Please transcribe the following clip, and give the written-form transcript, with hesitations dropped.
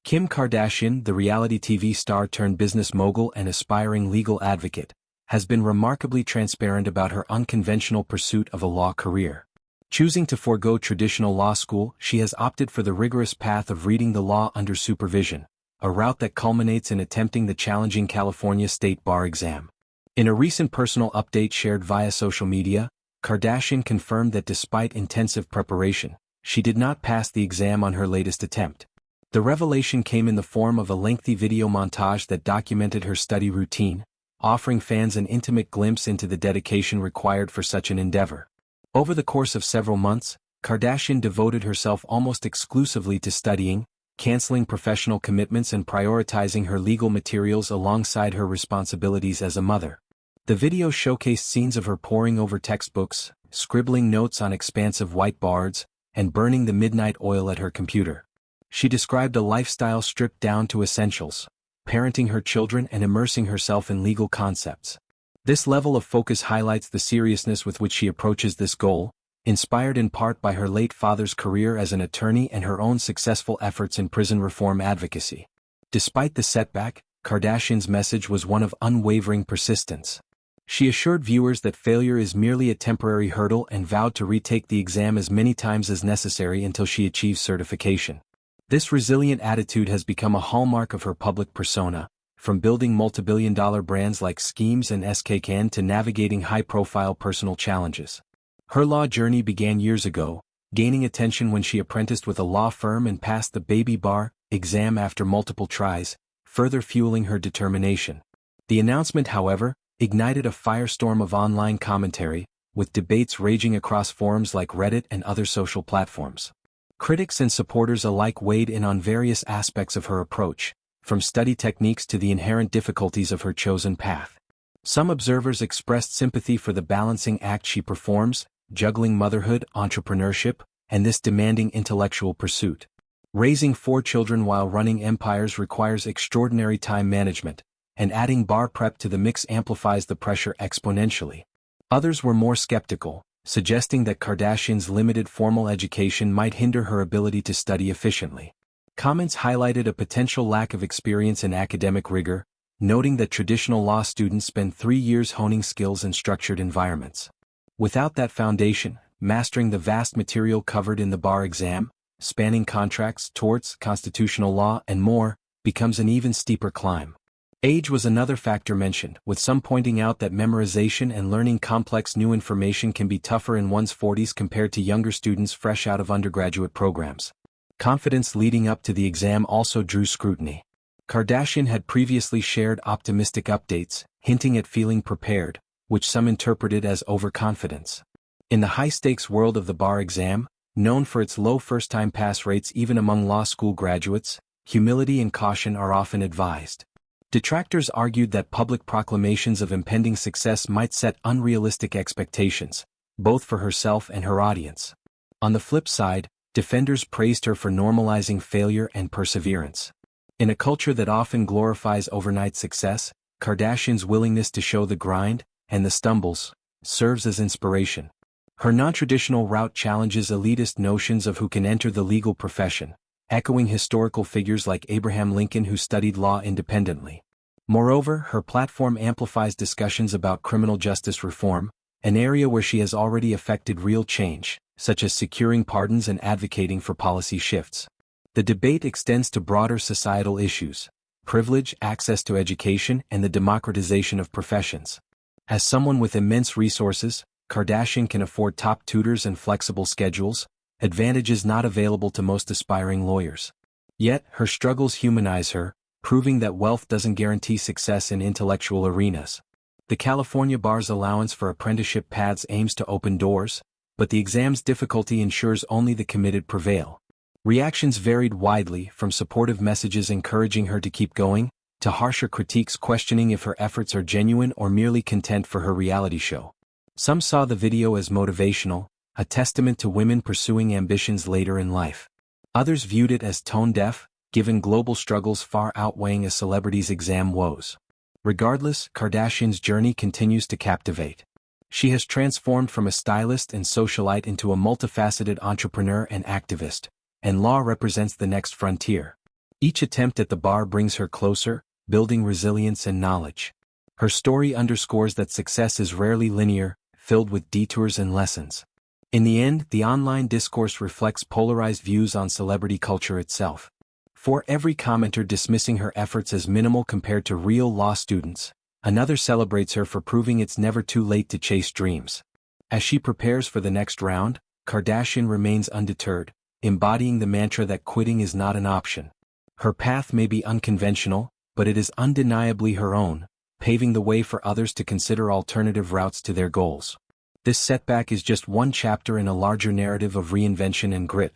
Kim Kardashian, the reality TV star turned business mogul and aspiring legal advocate, has been remarkably transparent about her unconventional pursuit of a law career. Choosing to forego traditional law school, she has opted for the rigorous path of reading the law under supervision, a route that culminates in attempting the challenging California state bar exam. In a recent personal update shared via social media, Kardashian confirmed that despite intensive preparation, she did not pass the exam on her latest attempt. The revelation came in the form of a lengthy video montage that documented her study routine, offering fans an intimate glimpse into the dedication required for such an endeavor. Over the course of several months, Kardashian devoted herself almost exclusively to studying, canceling professional commitments and prioritizing her legal materials alongside her responsibilities as a mother. The video showcased scenes of her poring over textbooks, scribbling notes on expansive whiteboards, and burning the midnight oil at her computer. She described a lifestyle stripped down to essentials, parenting her children and immersing herself in legal concepts. This level of focus highlights the seriousness with which she approaches this goal, inspired in part by her late father's career as an attorney and her own successful efforts in prison reform advocacy. Despite the setback, Kardashian's message was one of unwavering persistence. She assured viewers that failure is merely a temporary hurdle and vowed to retake the exam as many times as necessary until she achieves certification. This resilient attitude has become a hallmark of her public persona, from building multi-billion-dollar brands like Skims and SKCAN to navigating high-profile personal challenges. Her law journey began years ago, gaining attention when she apprenticed with a law firm and passed the baby bar exam after multiple tries, further fueling her determination. The announcement, however, ignited a firestorm of online commentary, with debates raging across forums like Reddit and other social platforms. Critics and supporters alike weighed in on various aspects of her approach, from study techniques to the inherent difficulties of her chosen path. Some observers expressed sympathy for the balancing act she performs, juggling motherhood, entrepreneurship, and this demanding intellectual pursuit. Raising 4 children while running empires requires extraordinary time management, and adding bar prep to the mix amplifies the pressure exponentially. Others were more skeptical, suggesting that Kardashian's limited formal education might hinder her ability to study efficiently. Comments highlighted a potential lack of experience in academic rigor, noting that traditional law students spend 3 years honing skills in structured environments. Without that foundation, mastering the vast material covered in the bar exam, spanning contracts, torts, constitutional law, and more, becomes an even steeper climb. Age was another factor mentioned, with some pointing out that memorization and learning complex new information can be tougher in one's 40s compared to younger students fresh out of undergraduate programs. Confidence leading up to the exam also drew scrutiny. Kardashian had previously shared optimistic updates, hinting at feeling prepared, which some interpreted as overconfidence. In the high-stakes world of the bar exam, known for its low first-time pass rates even among law school graduates, humility and caution are often advised. Detractors argued that public proclamations of impending success might set unrealistic expectations, both for herself and her audience. On the flip side, defenders praised her for normalizing failure and perseverance. In a culture that often glorifies overnight success, Kardashian's willingness to show the grind, and the stumbles, serves as inspiration. Her non-traditional route challenges elitist notions of who can enter the legal profession, echoing historical figures like Abraham Lincoln who studied law independently. Moreover, her platform amplifies discussions about criminal justice reform, an area where she has already effected real change, such as securing pardons and advocating for policy shifts. The debate extends to broader societal issues: privilege, access to education, and the democratization of professions. As someone with immense resources, Kardashian can afford top tutors and flexible schedules, advantages not available to most aspiring lawyers. Yet, her struggles humanize her, proving that wealth doesn't guarantee success in intellectual arenas. The California bar's allowance for apprenticeship paths aims to open doors, but the exam's difficulty ensures only the committed prevail. Reactions varied widely, from supportive messages encouraging her to keep going, to harsher critiques questioning if her efforts are genuine or merely content for her reality show. Some saw the video as motivational, a testament to women pursuing ambitions later in life. Others viewed it as tone-deaf, given global struggles far outweighing a celebrity's exam woes. Regardless, Kardashian's journey continues to captivate. She has transformed from a stylist and socialite into a multifaceted entrepreneur and activist, and law represents the next frontier. Each attempt at the bar brings her closer, building resilience and knowledge. Her story underscores that success is rarely linear, filled with detours and lessons. In the end, the online discourse reflects polarized views on celebrity culture itself. For every commenter dismissing her efforts as minimal compared to real law students, another celebrates her for proving it's never too late to chase dreams. As she prepares for the next round, Kardashian remains undeterred, embodying the mantra that quitting is not an option. Her path may be unconventional, but it is undeniably her own, paving the way for others to consider alternative routes to their goals. This setback is just one chapter in a larger narrative of reinvention and grit.